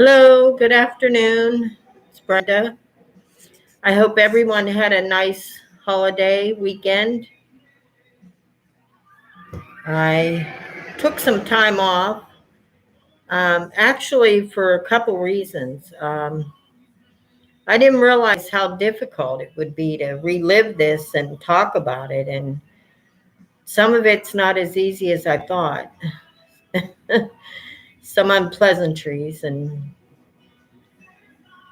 Hello, good afternoon. It's Brenda. I hope everyone had a nice holiday weekend. I took some time off, actually, for a couple reasons. I didn't realize how difficult it would be to relive this and talk about it, and some of it's not as easy as I thought. Some unpleasantries,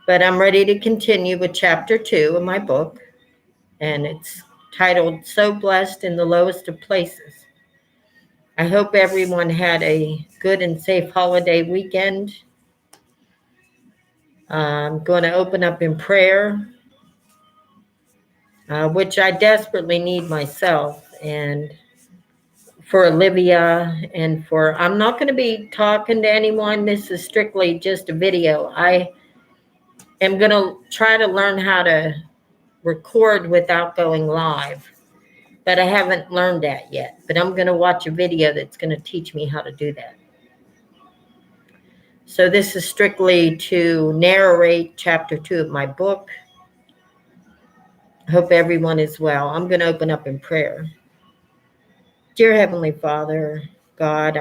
but I'm ready to continue with chapter 2 of my book, and it's titled So Blessed in the Lowest of Places. I hope everyone had a good and safe holiday weekend. I'm going to open up in prayer, which I desperately need myself, and for Olivia, and I'm not going to be talking to anyone. This is strictly just a video. I am going to try to learn how to record without going live, but I haven't learned that yet. But I'm going to watch a video that's going to teach me how to do that. So this is strictly to narrate chapter 2 of my book. I hope everyone is well. I'm going to open up in prayer. Dear Heavenly Father, God,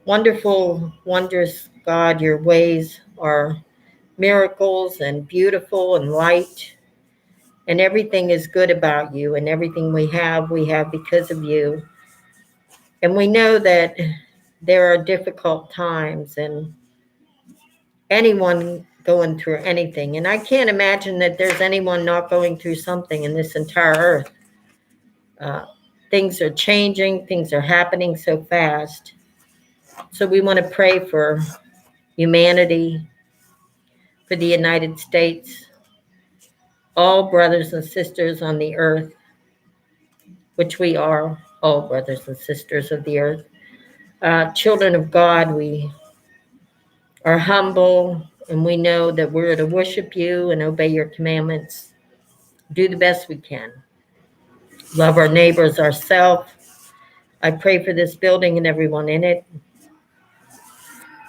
wonderful, wondrous God, your ways are miracles and beautiful and light, and everything is good about you, and everything we have because of you. And we know that there are difficult times, and anyone going through anything. And I can't imagine that there's anyone not going through something in this entire earth. Things are changing, things are happening so fast. So we want to pray for humanity, for the United States, all brothers and sisters on the earth, which we are all brothers and sisters of the earth. Children of God, we are humble, and we know that we're to worship you and obey your commandments, do the best we can. Love our neighbors, ourselves. I pray for this building and everyone in it.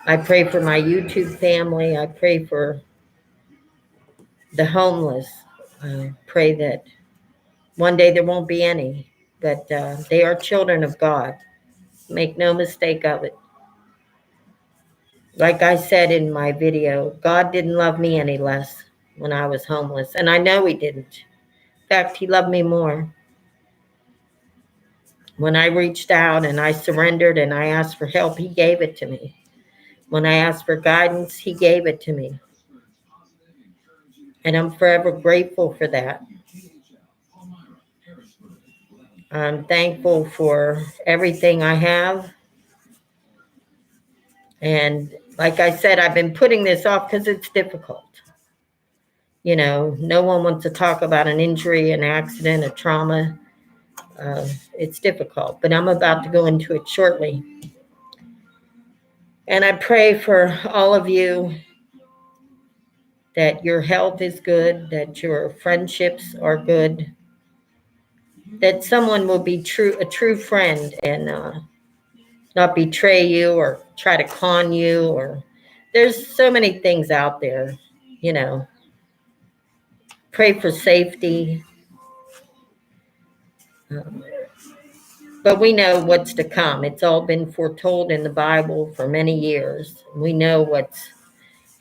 I pray for my YouTube family. I pray for the homeless. I pray that one day there won't be any, but they are children of God. Make no mistake of it. Like I said in my video, God didn't love me any less when I was homeless, and I know he didn't. In fact, he loved me more. When I reached out and I surrendered and I asked for help, he gave it to me. When I asked for guidance, he gave it to me. And I'm forever grateful for that. I'm thankful for everything I have. And like I said, I've been putting this off because it's difficult. You know, no one wants to talk about an injury, an accident, a trauma. It's difficult, but I'm about to go into it shortly. And I pray for all of you that your health is good, that your friendships are good, that someone will be a true friend and not betray you or try to con you. Or there's so many things out there, you know. Pray for safety. But we know what's to come. It's all been foretold in the Bible for many years. We know what's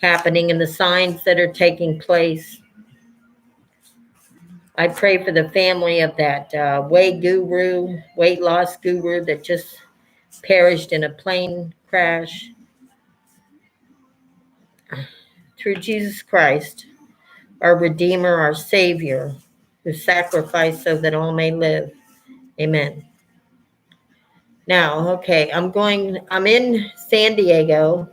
happening and the signs that are taking place. I pray for the family of that weight loss guru that just perished in a plane crash. Through Jesus Christ, our Redeemer, our Savior, who sacrificed so that all may live. Amen. Now, okay, I'm in San Diego,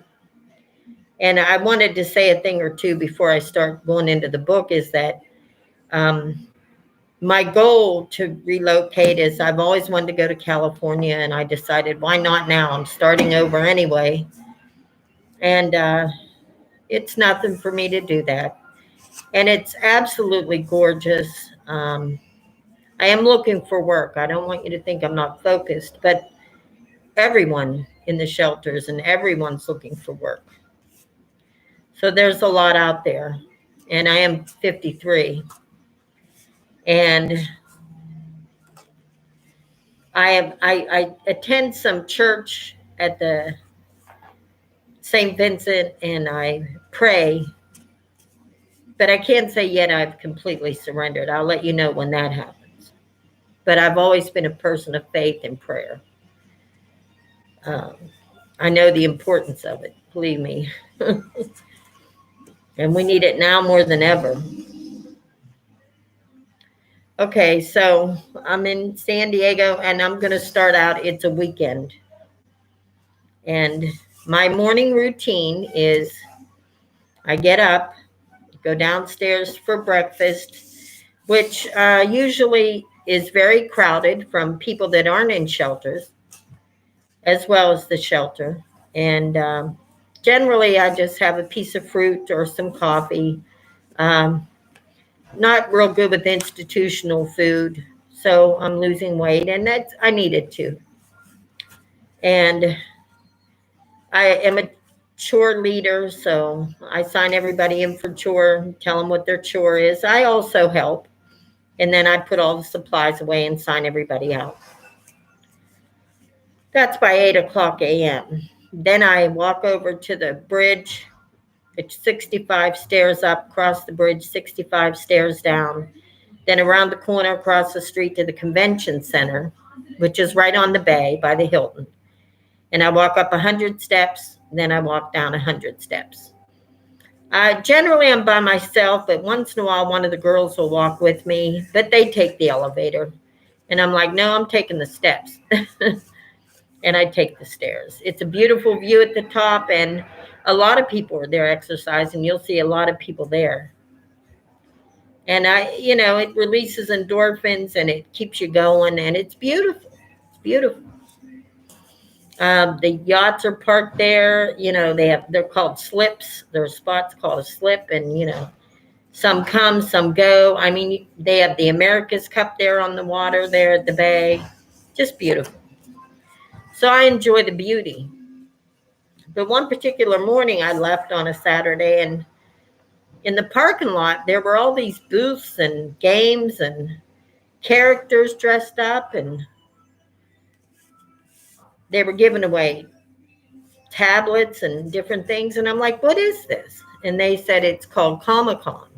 and I wanted to say a thing or two before I start going into the book, is that my goal to relocate is I've always wanted to go to California, and I decided, why not now? I'm starting over anyway. And it's nothing for me to do that. And it's absolutely gorgeous. I am looking for work. I don't want you to think I'm not focused, but everyone in the shelters and everyone's looking for work. So there's a lot out there. And I am 53. And I attend some church at the St. Vincent, and I pray, but I can't say yet I've completely surrendered. I'll let you know when that happens. But I've always been a person of faith and prayer. I know the importance of it, believe me. And we need it now more than ever. Okay, so I'm in San Diego, and I'm going to start out. It's a weekend. And my morning routine is I get up, go downstairs for breakfast, which usually is very crowded from people that aren't in shelters, as well as the shelter. And generally, I just have a piece of fruit or some coffee. Not real good with institutional food, so I'm losing weight, and I needed to. And I am a chore leader, so I sign everybody in for chore, tell them what their chore is. I also help, and then I put all the supplies away and sign everybody out. That's by 8 o'clock a.m. Then I walk over to the bridge. It's 65 stairs up, cross the bridge, 65 stairs down. Then around the corner, across the street to the convention center, which is right on the bay by the Hilton. And I walk up 100 steps, then I walk down 100 steps. Generally, I'm by myself, but once in a while, one of the girls will walk with me, but they take the elevator. And I'm like, no, I'm taking the steps. And I take the stairs. It's a beautiful view at the top, and a lot of people are there exercising. You'll see a lot of people there. And it releases endorphins, and it keeps you going, and it's beautiful. It's beautiful. The yachts are parked there. They're called slips. There are spots called a slip, and some come, some go. I mean, they have the America's Cup there on the water there at the bay. Just beautiful. So I enjoy the beauty. But one particular morning I left on a Saturday, and in the parking lot, there were all these booths and games and characters dressed up, and they were giving away tablets and different things. And I'm like, what is this? And they said it's called Comic-Con.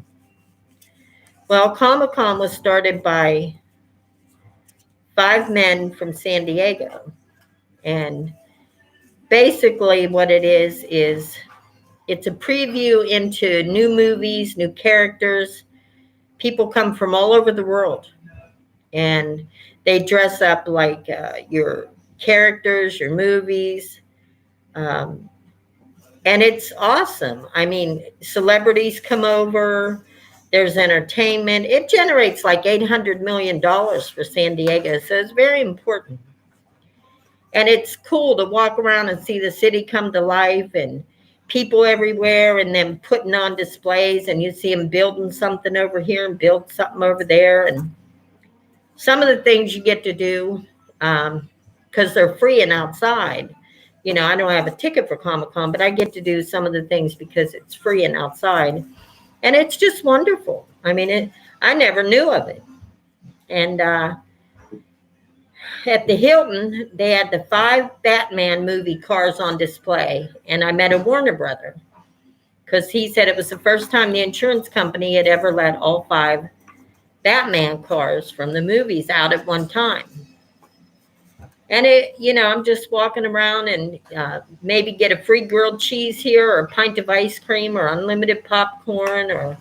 Well, Comic-Con was started by 5 men from San Diego. And basically what it is it's a preview into new movies, new characters. People come from all over the world, and they dress up like your characters, your movies. And it's awesome. I mean, celebrities come over. There's entertainment. It generates like $800 million for San Diego, so it's very important. And it's cool to walk around and see the city come to life, and people everywhere, and then putting on displays, and you see them building something over here and build something over there. And some of the things you get to do, because they're free and outside. I don't have a ticket for Comic-Con, but I get to do some of the things because it's free and outside. And it's just wonderful. I mean, I never knew of it. And at the Hilton, they had the 5 Batman movie cars on display. And I met a Warner brother, because he said it was the first time the insurance company had ever let all 5 Batman cars from the movies out at one time. And I'm just walking around, and maybe get a free grilled cheese here, or a pint of ice cream, or unlimited popcorn, or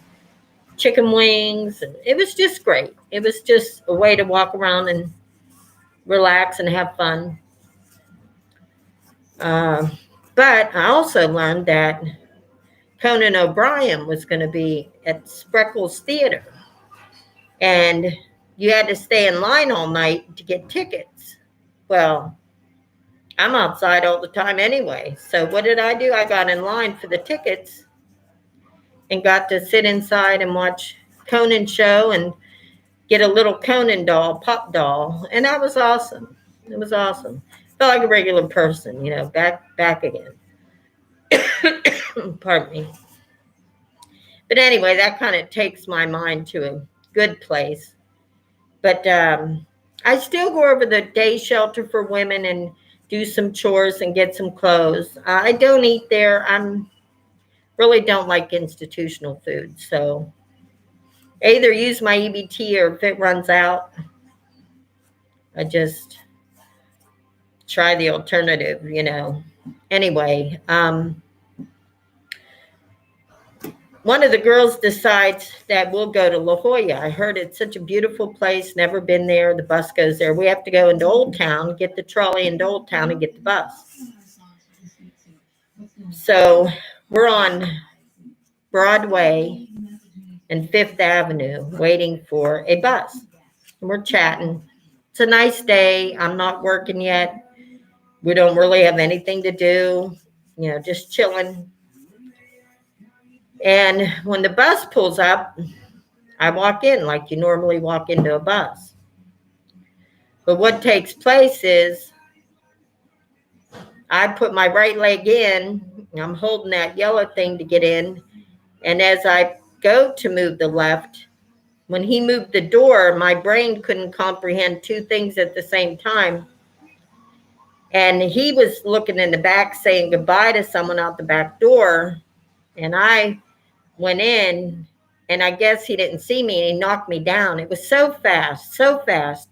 chicken wings. And it was just great. It was just a way to walk around and relax and have fun. But I also learned that Conan O'Brien was going to be at Spreckles Theater, and you had to stay in line all night to get tickets. Well, I'm outside all the time anyway. So what did I do? I got in line for the tickets and got to sit inside and watch Conan show and get a little Conan doll, pop doll. And that was awesome. It was awesome. Felt like a regular person, back again. Pardon me. But anyway, that kind of takes my mind to a good place. But I still go over the day shelter for women and do some chores and get some clothes. I don't eat there. I'm really don't like institutional food. So I either use my EBT, or if it runs out, I just try the alternative. Anyway, one of the girls decides that we'll go to La Jolla. I heard it's such a beautiful place, never been there. The bus goes there. We have to go into Old Town, get the trolley into Old Town, and get the bus. So we're on Broadway and Fifth Avenue waiting for a bus. And we're chatting. It's a nice day. I'm not working yet. We don't really have anything to do, just chilling. And when the bus pulls up, I walk in like you normally walk into a bus. But what takes place is I put my right leg in. I'm holding that yellow thing to get in. And as I go to move the left, when he moved the door, my brain couldn't comprehend two things at the same time. And he was looking in the back saying goodbye to someone out the back door. And I went in, and I guess he didn't see me, and he knocked me down. It was so fast, so fast.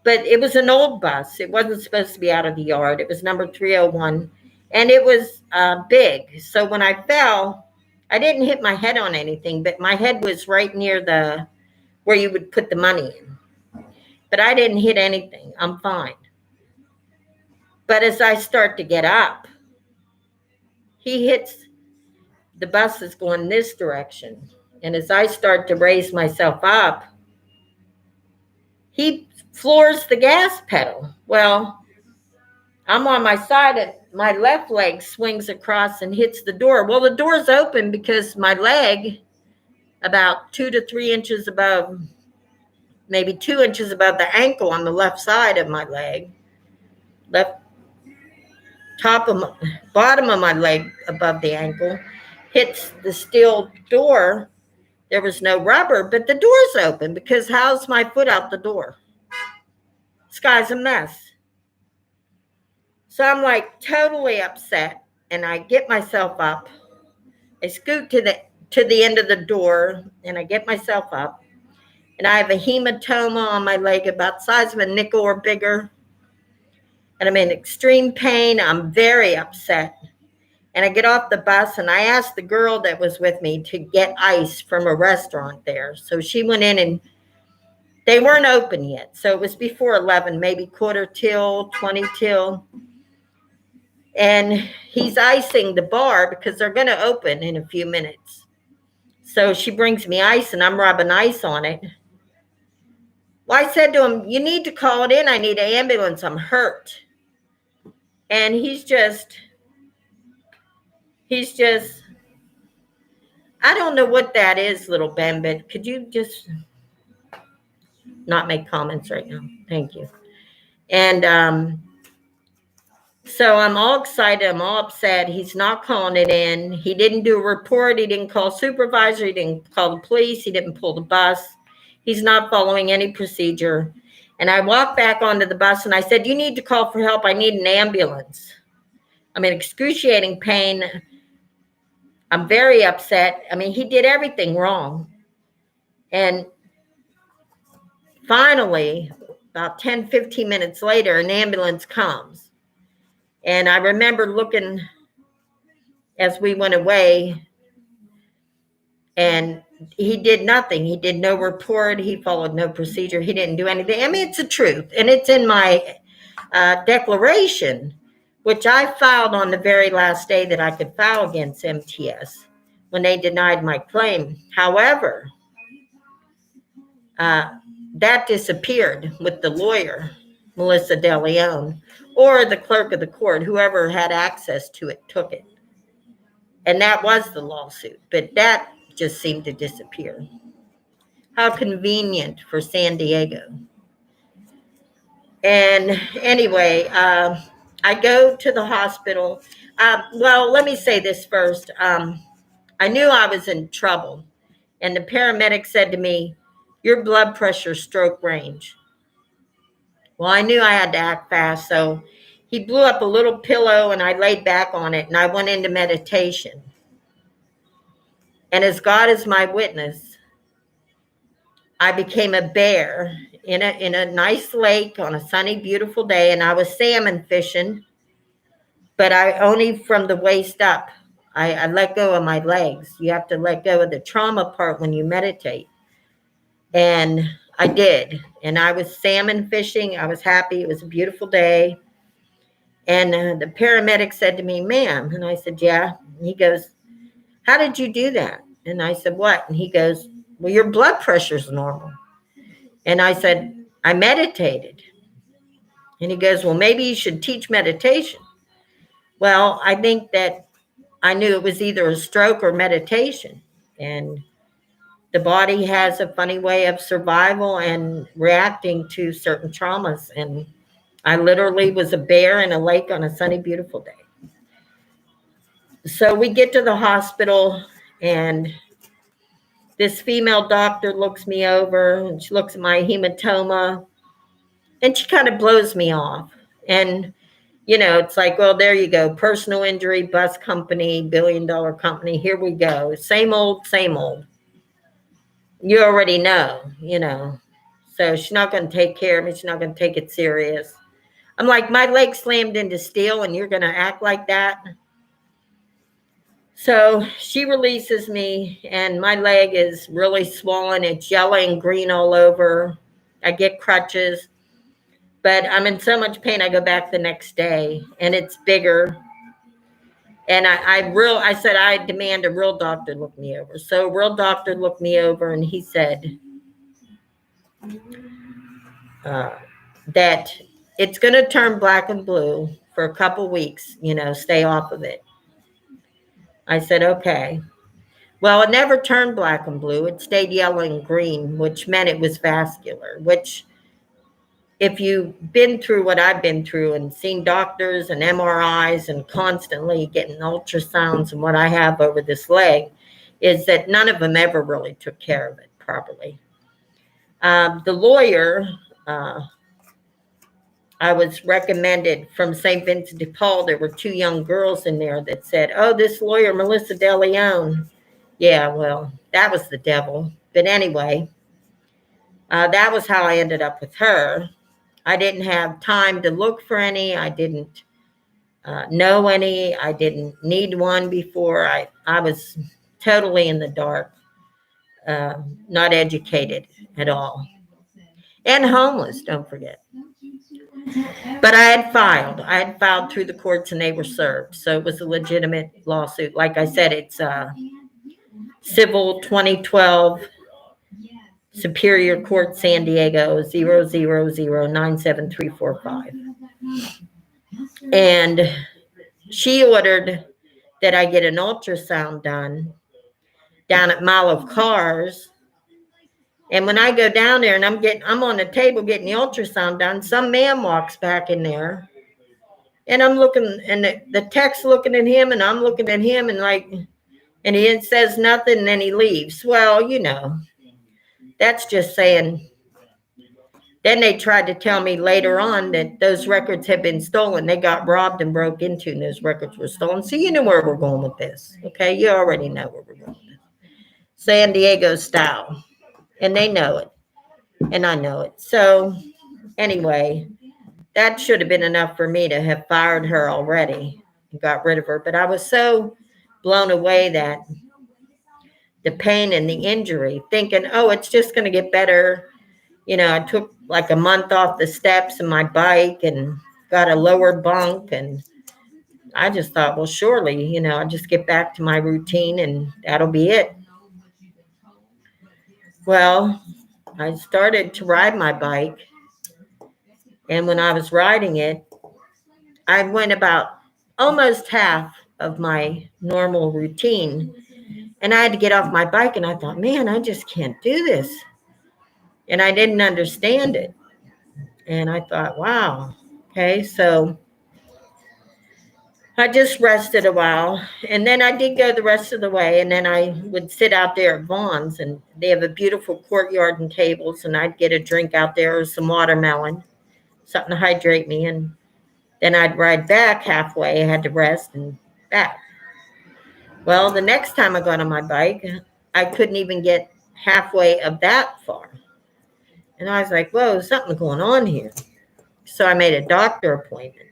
But it was an old bus. It wasn't supposed to be out of the yard. It was number 301, and it was big. So when I fell, I didn't hit my head on anything, but my head was right near where you would put the money in. But I didn't hit anything. I'm fine. But as I start to get up, he hits the bus is going this direction. And as I start to raise myself up, he floors the gas pedal. Well, I'm on my side and my left leg swings across and hits the door. Well, the door's open because my leg, about 2 to 3 inches above, maybe 2 inches above the ankle on the left side of my leg, bottom of my leg above the ankle, hits the steel door. There was no rubber, but the door's open because how's my foot out the door? Sky's a mess. So I'm like totally upset, and I get myself up. I scoot to the end of the door, and I get myself up, and I have a hematoma on my leg about the size of a nickel or bigger, and I'm in extreme pain. I'm very upset. And I get off the bus, and I asked the girl that was with me to get ice from a restaurant there. So she went in, and they weren't open yet. So it was before 11, maybe quarter till, 20 till. And he's icing the bar because they're going to open in a few minutes. So she brings me ice, and I'm rubbing ice on it. Well, I said to him, you need to call it in. I need an ambulance. I'm hurt. And he's just, I don't know what that is, little Ben, but could you just not make comments right now? Thank you. And so I'm all excited. I'm all upset. He's not calling it in. He didn't do a report. He didn't call supervisor. He didn't call the police. He didn't pull the bus. He's not following any procedure. And I walked back onto the bus, and I said, you need to call for help. I need an ambulance. I'm in excruciating pain. I'm very upset. I mean, he did everything wrong. And finally, about 10, 15 minutes later, an ambulance comes. And I remember looking as we went away, and he did nothing. He did no report. He followed no procedure. He didn't do anything. I mean, it's the truth. And it's in my declaration, which I filed on the very last day that I could file against MTS when they denied my claim. However, that disappeared with the lawyer, Melissa DeLeon, or the clerk of the court. Whoever had access to it took it. And that was the lawsuit, but that just seemed to disappear. How convenient for San Diego. And anyway, I go to the hospital. Well, let me say this first. I knew I was in trouble. And the paramedic said to me, "Your blood pressure stroke range." Well, I knew I had to act fast. So he blew up a little pillow and I laid back on it and I went into meditation. And as God is my witness, I became a bear in a nice lake on a sunny, beautiful day. And I was salmon fishing, but I only from the waist up. I let go of my legs. You have to let go of the trauma part when you meditate. And I did. And I was salmon fishing. I was happy. It was a beautiful day. And the paramedic said to me, "Ma'am." And I said, "Yeah." And he goes, "How did you do that?" And I said, "What?" And he goes, "Well, your blood pressure's normal." And I said, "I meditated." And he goes, "Well, maybe you should teach meditation." Well, I think that I knew it was either a stroke or meditation. And the body has a funny way of survival and reacting to certain traumas. And I literally was a bear in a lake on a sunny, beautiful day. So we get to the hospital, and this female doctor looks me over and she looks at my hematoma and she kind of blows me off. And, it's like, well, there you go. Personal injury, bus company, billion-dollar company. Here we go. Same old, same old. You already know. So she's not going to take care of me. She's not going to take it serious. I'm like, my leg slammed into steel and you're going to act like that? So she releases me and my leg is really swollen. It's yellow and green all over. I get crutches, but I'm in so much pain. I go back the next day and it's bigger. And I said, I demand a real doctor look me over. So a real doctor looked me over and he said that it's going to turn black and blue for a couple weeks, stay off of it. I said, okay. Well, it never turned black and blue. It stayed yellow and green, which meant it was vascular, which if you've been through what I've been through and seen doctors and MRIs and constantly getting ultrasounds and what I have over this leg, is that none of them ever really took care of it properly. The lawyer, I was recommended from St. Vincent de Paul. There were 2 young girls in there that said, "Oh, this lawyer, Melissa De Leon." Yeah, well, that was the devil. But anyway, that was how I ended up with her. I didn't have time to look for any. I didn't know any. I didn't need one before. I was totally in the dark, not educated at all. And homeless, don't forget. But I had filed through the courts and they were served. So it was a legitimate lawsuit. Like I said, it's civil 2012 Superior Court, San Diego, 0009735. And she ordered that I get an ultrasound done down at Mile of Cars. And when I go down there and I'm on the table getting the ultrasound done, some man walks back in there. And I'm looking, and the tech's looking at him, and I'm looking at him, and he says nothing, and then he leaves. Well, that's just saying. Then they tried to tell me later on that those records had been stolen. They got robbed and broke into, and those records were stolen. So you know where we're going with this, okay? You already know where we're going with this. San Diego style. And they know it, and I know it. So anyway, that should have been enough for me to have fired her already and got rid of her. But I was so blown away that the pain and the injury, thinking, oh, it's just going to get better. I took like a month off the steps in my bike and got a lower bunk. And I just thought, well, surely, I'll just get back to my routine and that'll be it. Well, I started to ride my bike. And when I was riding it, I went about almost half of my normal routine. And I had to get off my bike and I thought, man, I just can't do this. And I didn't understand it. And I thought, wow, okay, so I just rested a while, and then I did go the rest of the way, and then I would sit out there at Vaughn's, and they have a beautiful courtyard and tables, and I'd get a drink out there or some watermelon, something to hydrate me, and then I'd ride back halfway. I had to rest and back. Well, the next time I got on my bike, I couldn't even get halfway of that far. And I was like, whoa, something's going on here. So I made a doctor appointment.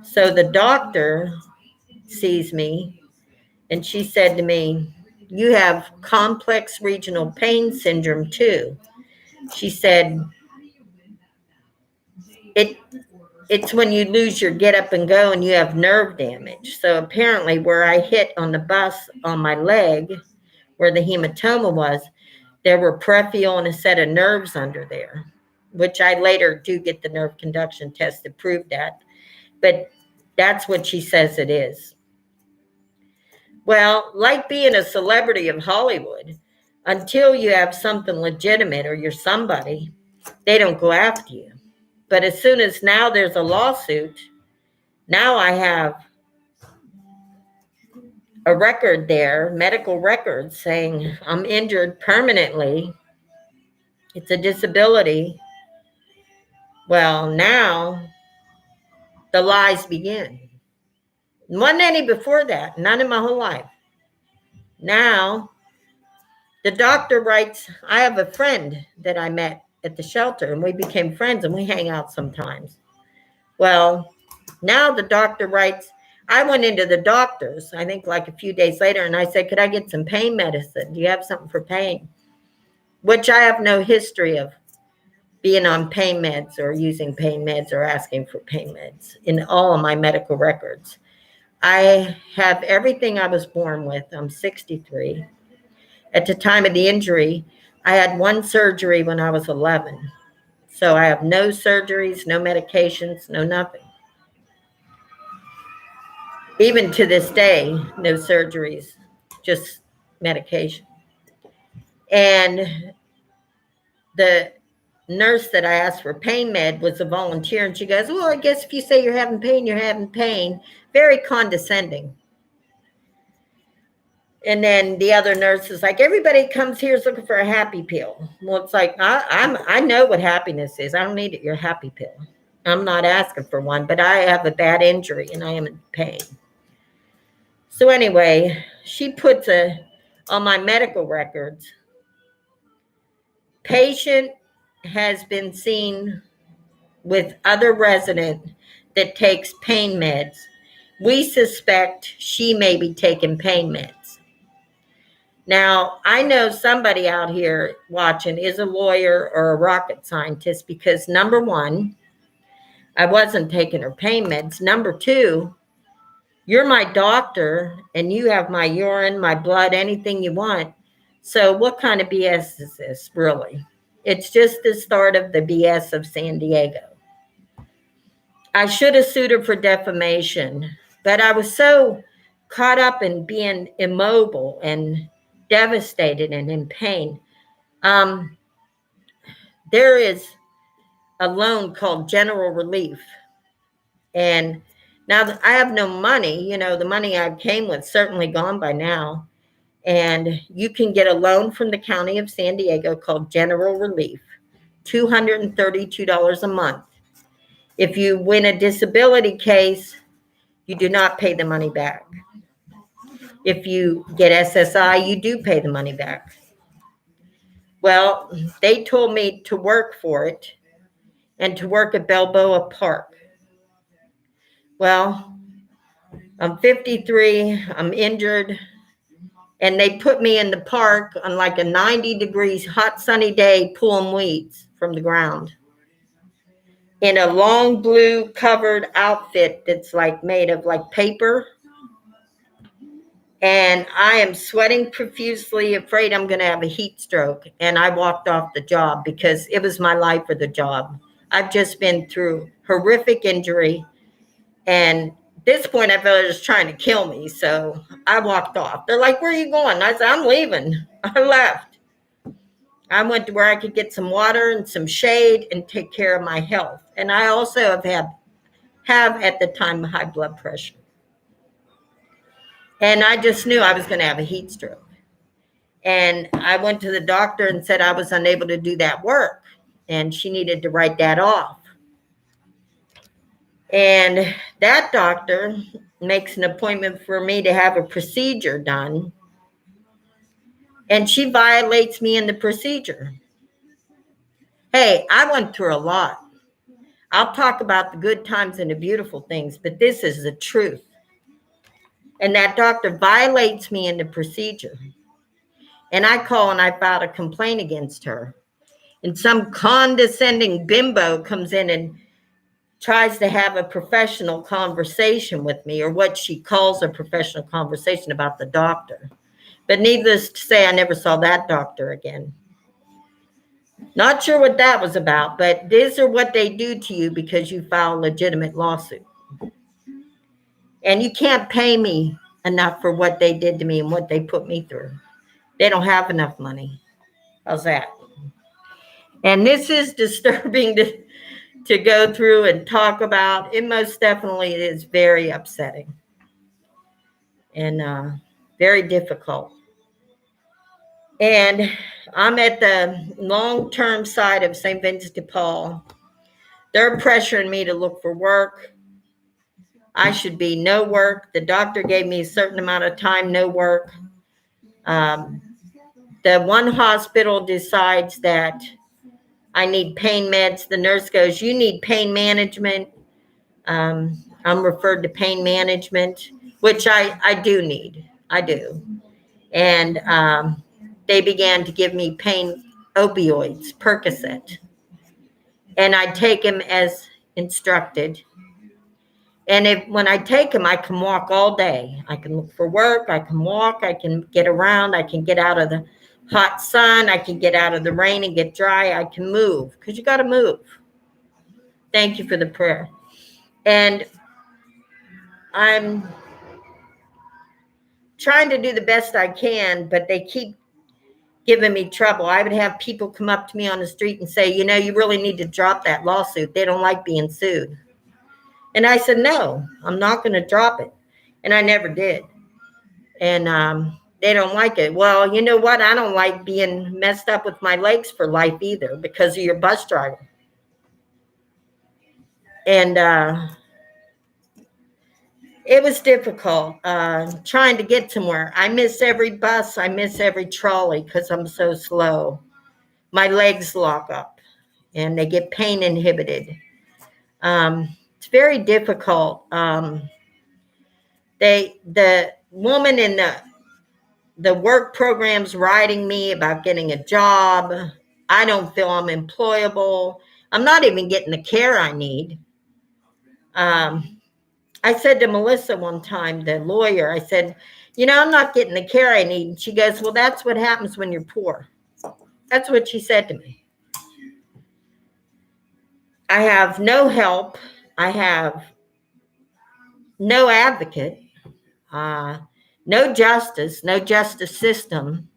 So the doctor sees me, and she said to me, you have complex regional pain syndrome too. She said, it's when you lose your get up and go and you have nerve damage. So apparently where I hit on the bus on my leg, where the hematoma was, there were peripheral and a set of nerves under there, which I later do get the nerve conduction test to prove that. But that's what she says it is. Well, like being a celebrity of Hollywood, until you have something legitimate or you're somebody, they don't go after you. But as soon as now there's a lawsuit, now I have a record there, medical record, saying I'm injured permanently. It's a disability. Well, now the lies begin. Wasn't any before that, none in my whole life. Now, the doctor writes, I have a friend that I met at the shelter, and we became friends, and we hang out sometimes. Well, now the doctor writes, I went into the doctor's, I think like a few days later, and I said, could I get some pain medicine? Do you have something for pain? Which I have no history of being on pain meds or using pain meds or asking for pain meds in all of my medical records. I have everything I was born with. I'm 63. At the time of the injury, I had one surgery when I was 11. So I have no surgeries, no medications, no nothing. Even to this day, no surgeries, just medication. And the nurse that I asked for pain med was a volunteer, and she goes, well, I guess if you say you're having pain, you're having pain. Very condescending. And then the other nurse is like, everybody comes here is looking for a happy pill. Well, it's like, I know what happiness is. I don't need your happy pill. I'm not asking for one, but I have a bad injury and I am in pain. So anyway, she puts on my medical records, patient has been seen with other resident that takes pain meds. We suspect she may be taking pain meds. Now, I know somebody out here watching is a lawyer or a rocket scientist because number one, I wasn't taking her pain meds. Number two, you're my doctor and you have my urine, my blood, anything you want. So what kind of BS is this, really? It's just the start of the BS of San Diego. I should have sued her for defamation, but I was so caught up in being immobile and devastated and in pain. There is a loan called General Relief. And now I have no money. You know, the money I came with certainly gone by now. And you can get a loan from the county of San Diego called General Relief, $232 a month. If you win a disability case, you do not pay the money back. If you get SSI, you do pay the money back. Well, they told me to work for it and to work at Balboa Park. Well, I'm 53, I'm injured, and they put me in the park on like a 90 degrees hot sunny day pulling weeds from the ground in a long blue covered outfit that's like made of like paper. And I am sweating profusely, afraid I'm going to have a heat stroke. And I walked off the job because it was my life or the job. I've just been through horrific injury. And at this point, I felt it was trying to kill me. So I walked off. They're like, where are you going? I said, I'm leaving. I left. I went to where I could get some water and some shade and take care of my health. And I also have had have at the time high blood pressure. And I just knew I was going to have a heat stroke. And I went to the doctor and said I was unable to do that work. And she needed to write that off. And that doctor makes an appointment for me to have a procedure done. And she violates me in the procedure. Hey, I went through a lot. I'll talk about the good times and the beautiful things, but this is the truth. And that doctor violates me in the procedure. And I call and I filed a complaint against her. And some condescending bimbo comes in and tries to have a professional conversation with me, or what she calls a professional conversation about the doctor. But needless to say, I never saw that doctor again. Not sure what that was about, but these are what they do to you because you file a legitimate lawsuit. And you can't pay me enough for what they did to me and what they put me through. They don't have enough money. How's that? And this is disturbing to go through and talk about. It most definitely is very upsetting and very difficult. And I'm at the long-term side of St. Vincent de Paul. They're pressuring me to look for work. I should be no work. The doctor gave me a certain amount of time, no work. The one hospital decides that I need pain meds. The nurse goes, you need pain management. I'm referred to pain management, which I do need. I do. And they began to give me pain opioids, Percocet. And I take them as instructed. And when I take them, I can walk all day. I can look for work. I can walk. I can get around. I can get out of the hot sun. I can get out of the rain and get dry. I can move because you got to move. Thank you for the prayer. And I'm trying to do the best I can, but they keep giving me trouble. I would have people come up to me on the street and say, you really need to drop that lawsuit. They don't like being sued. And I said, no, I'm not going to drop it. And I never did. And they don't like it. Well, you know what? I don't like being messed up with my legs for life either because of your bus driver. And it was difficult trying to get somewhere. I miss every bus. I miss every trolley because I'm so slow. My legs lock up and they get pain inhibited. It's very difficult. The woman in the work program's writing me about getting a job. I don't feel I'm employable. I'm not even getting the care I need. I said to Melissa one time, the lawyer, I said, I'm not getting the care I need. And she goes, well, that's what happens when you're poor. That's what she said to me. I have no help. I have no advocate, no justice system.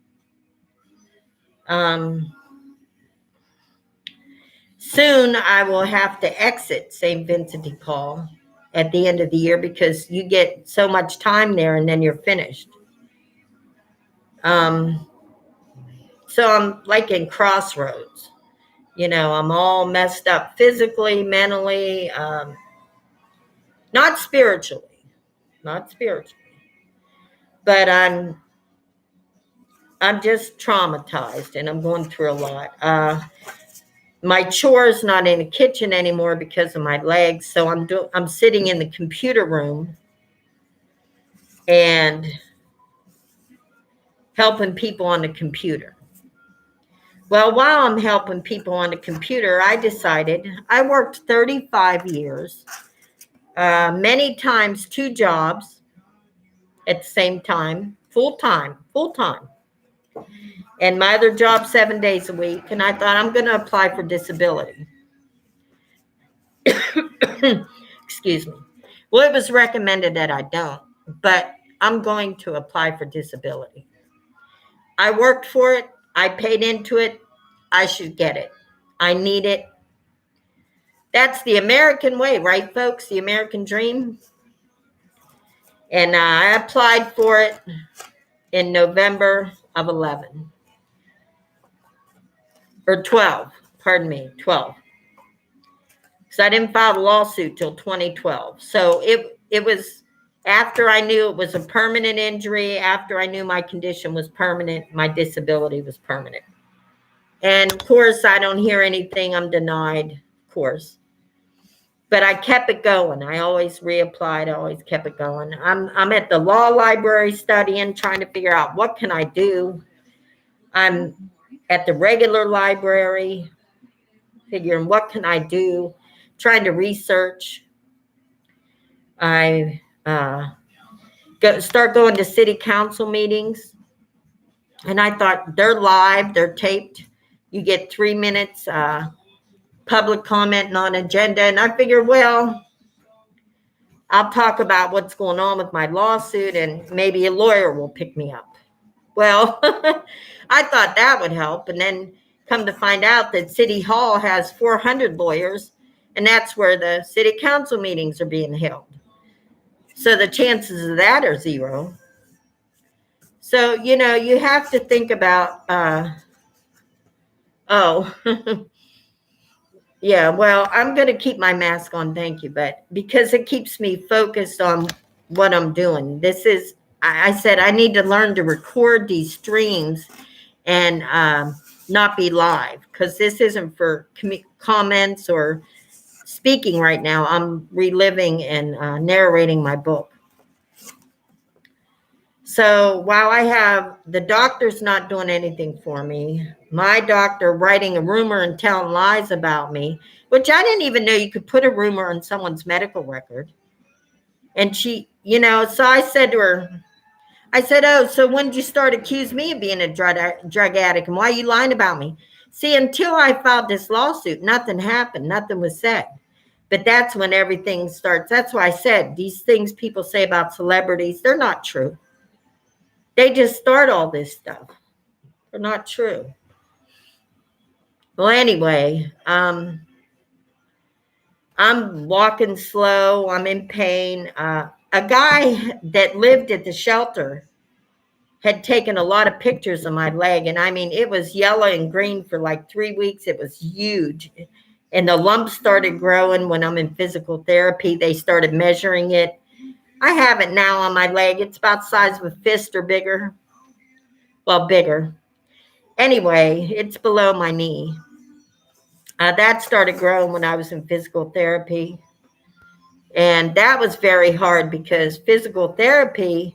Soon I will have to exit St. Vincent de Paul at the end of the year because you get so much time there and then you're finished. So I'm like in crossroads. I'm all messed up physically, mentally, not spiritually, but I'm just traumatized and I'm going through a lot. My chores not in the kitchen anymore because of my legs. So I'm sitting in the computer room and helping people on the computer. Well, while I'm helping people on the computer, I decided I worked 35 years, many times 2 jobs at the same time, full time. And my other job 7 days a week. And I thought I'm going to apply for disability. Excuse me. Well, it was recommended that I don't, but I'm going to apply for disability. I worked for it. I paid into it. I should get it. I need it. That's the American way, right, folks? The American dream. And I applied for it in November of 11 or 12. Pardon me, 12. Because I didn't file a lawsuit till 2012. So it was after I knew it was a permanent injury, after I knew my condition was permanent, my disability was permanent. And of course, I don't hear anything. I'm denied, of course. But I kept it going. I always reapplied. I always kept it going. I'm at the law library studying, trying to figure out what can I do. I'm at the regular library, figuring what can I do, trying to research. I start going to city council meetings, and I thought they're live, they're taped. You get 3 minutes public comment on agenda, and I figured, well, I'll talk about what's going on with my lawsuit, and maybe a lawyer will pick me up. Well, I thought that would help, and then come to find out that City Hall has 400 lawyers, and that's where the city council meetings are being held. So the chances of that are zero. So, you have to think about, yeah, well, I'm going to keep my mask on, thank you, but because it keeps me focused on what I'm doing. I said I need to learn to record these streams and not be live, because this isn't for comments or speaking right now. I'm reliving and narrating my book. So while I have the doctor's not doing anything for me, my doctor writing a rumor and telling lies about me, which I didn't even know you could put a rumor on someone's medical record. And she, so I said to her, oh, so when did you start accusing me of being a drug addict? And why are you lying about me? See, until I filed this lawsuit, nothing happened. Nothing was said. But that's when everything starts. That's why I said these things people say about celebrities, they're not true. They just start all this stuff. They're not true. Well, anyway, I'm walking slow. I'm in pain. A guy that lived at the shelter had taken a lot of pictures of my leg. And I mean, it was yellow and green for like 3 weeks. It was huge. And the lumps started growing when I'm in physical therapy. They started measuring it. I have it now on my leg. It's about the size of a fist or bigger. Well, bigger. Anyway, it's below my knee. That started growing when I was in physical therapy. And that was very hard because physical therapy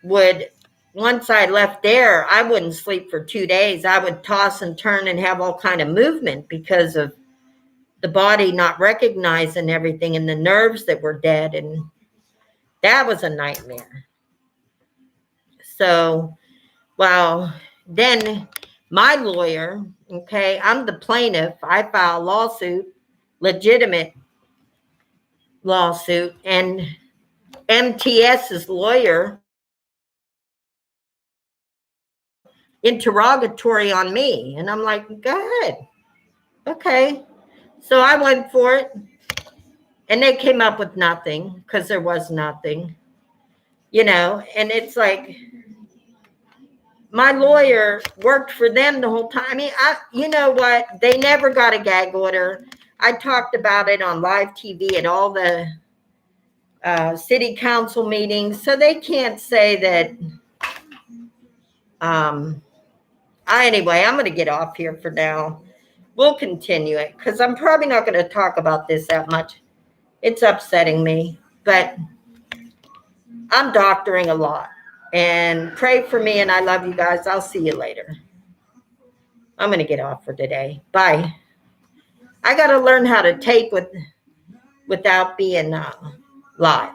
once I left there, I wouldn't sleep for 2 days. I would toss and turn and have all kind of movement because of the body not recognizing everything and the nerves that were dead. And that was a nightmare. So, well, then my lawyer, okay, I'm the plaintiff. I filed a lawsuit, legitimate lawsuit, and MTS's lawyer interrogatory on me. And I'm like, go ahead. Okay. So I went for it. And they came up with nothing because there was nothing, and it's like my lawyer worked for them the whole time. I mean, you know what? They never got a gag order. I talked about it on live TV at all the city council meetings. So they can't say that. Anyway, I'm going to get off here for now. We'll continue it because I'm probably not going to talk about this that much. It's upsetting me, but I'm doctoring a lot. And pray for me, and I love you guys. I'll see you later. I'm going to get off for today. Bye. I got to learn how to tape without being live.